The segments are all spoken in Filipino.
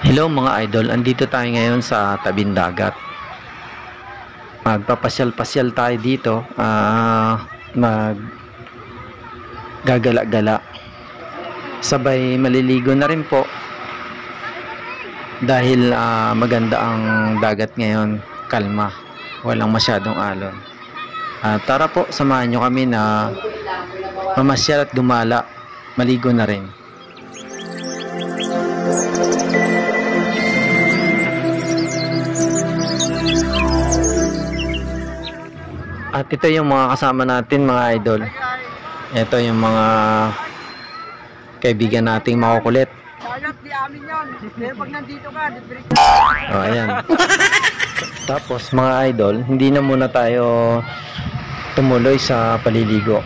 Hello mga idol, andito tayo ngayon sa tabing dagat. Magpapasyal-pasyal tayo dito, maggagala-gala. Sabay maliligo na rin po dahil maganda ang dagat ngayon, kalma, walang masyadong alon. Tara po, samahan nyo kami na mamasyal at gumala, maligo na rin. At ito yung mga kasama natin mga idol. Ito yung mga kaibigan nating makukulit. Hanap di amin yan. Pero pag nandito ka, Oh, ayan. Tapos mga idol, hindi na muna tayo tumuloy sa paliligo.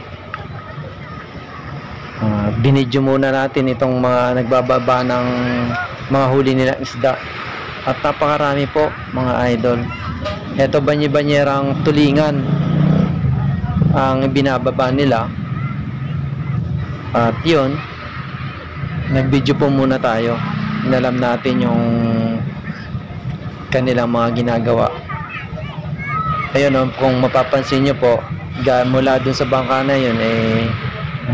Binidyo muna natin itong mga nagbababa ng mga huli nilang isda. At napakarami po mga idol. Ito banye-banyerang tulingan ang binababa nila. At yun, nag-video po muna tayo. Inalam natin yung kanilang mga ginagawa. Ayun, kung mapapansin nyo po, mula dun sa bangka na yun,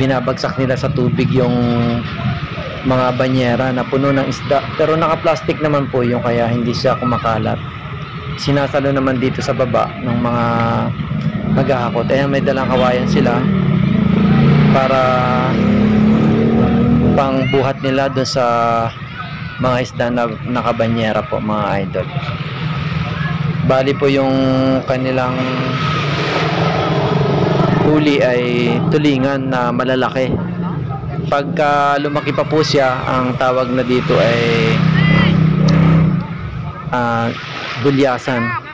binabagsak nila sa tubig yung mga banyera na puno ng isda. Pero naka-plastic naman po yung kaya hindi siya kumakalat. Sinasalo naman dito sa baba ng mga maghahakot. Ayan, may dalang kawayan sila para pang buhat nila doon sa mga isda na nakabanyera po mga idol. Bali po yung kanilang huli ay tulingan na malalaki. Pagka lumaki pa po siya, ang tawag na dito ay gulyasan.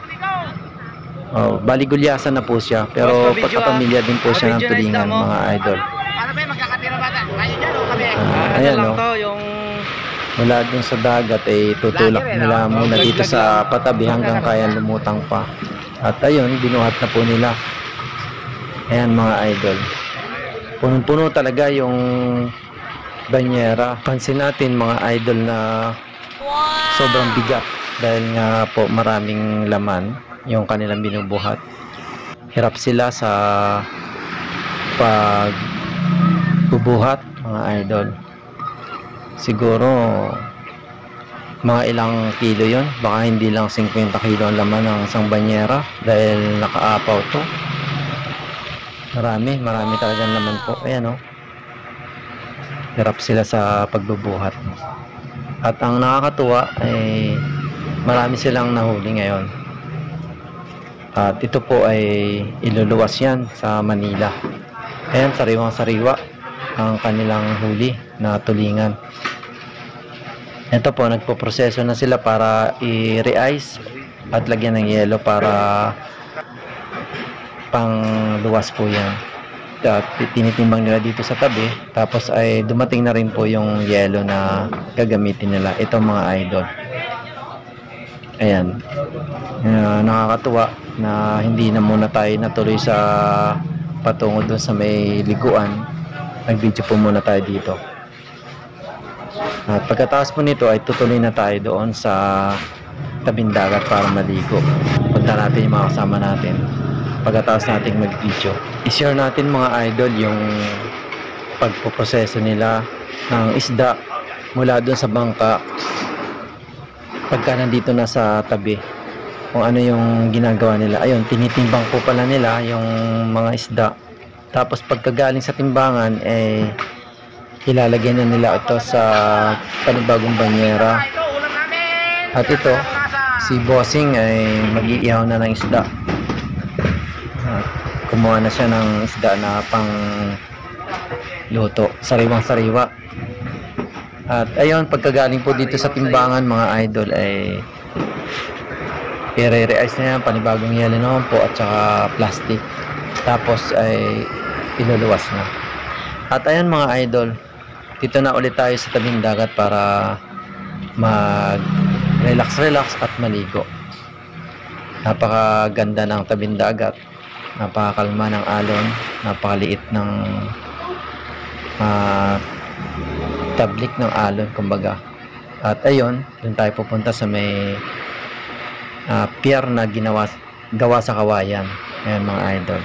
Oh, bali gulyasan na po siya, pero pagkapamilya din po siya ng tulingan mga idol. Para ba magkakatira ba? Kayo dyan o kami? Ayan lang o, to, yung mula dun sa dagat ay tutulak nila muna dito sa patabi hanggang kaya lumutang pa. At ayun, binuhat na po nila. Ayan mga idol, punong-puno talaga yung banyera. Pansin natin mga idol na sobrang bigat dahil nga po maraming laman yung kanilang binubuhat. Hirap sila sa pagbubuhat mga idol. Siguro mga ilang kilo yon, baka hindi lang 50 kilo ang laman ng isang banyera dahil nakaapaw to. Marami talagang laman po. Ayan o, hirap sila sa pagbubuhat. At ang nakakatuwa ay marami silang nahuli ngayon. At ito po ay iluluwas yan sa Manila. Ayan, sariwang-sariwa ang kanilang huli na tulingan. Ito po, nagpo-proseso na sila para i-re-ice at lagyan ng yelo para pang luwas po yan. At tinitimbang nila dito sa tabi. Tapos ay dumating na rin po yung yelo na gagamitin nila. Ito mga idol. Ayan, nakakatuwa na hindi na muna tayo natuloy sa patungo doon sa may liguan. Nag-video po muna tayo dito. At pagkatapos po nito ay tutuloy na tayo doon sa tabing dagat para maligo. Punta natin yung mga kasama natin pagkatapos nating mag-video. I-share natin mga idol yung pagpoproseso nila ng isda mula doon sa bangka pagka nandito na sa tabi, kung ano yung ginagawa nila. Ayun, tinitimbang po pala nila yung mga isda. Tapos pagkagaling sa timbangan ilalagyan na nila ito sa panibagong banyera. At ito, si Bossing ay mag-iihaw na ng isda. At kumuha na siya ng isda na pang luto, sariwang-sariwa. At ayun, pagkagaling po dito sa timbangan mga idol ay i-re-ice na yan, panibagong yelo naman po at saka plastic. Tapos ay iluluwas na. At ayun mga idol, dito na ulit tayo sa tabing dagat para mag-relax at maligo. Napakaganda ng tabing dagat, napakakalma ng alon, napakaliit ng tablik ng alon kumbaga. At ayun, doon tayo pupunta sa may pier na gawa sa kawayan. Ayan mga idol.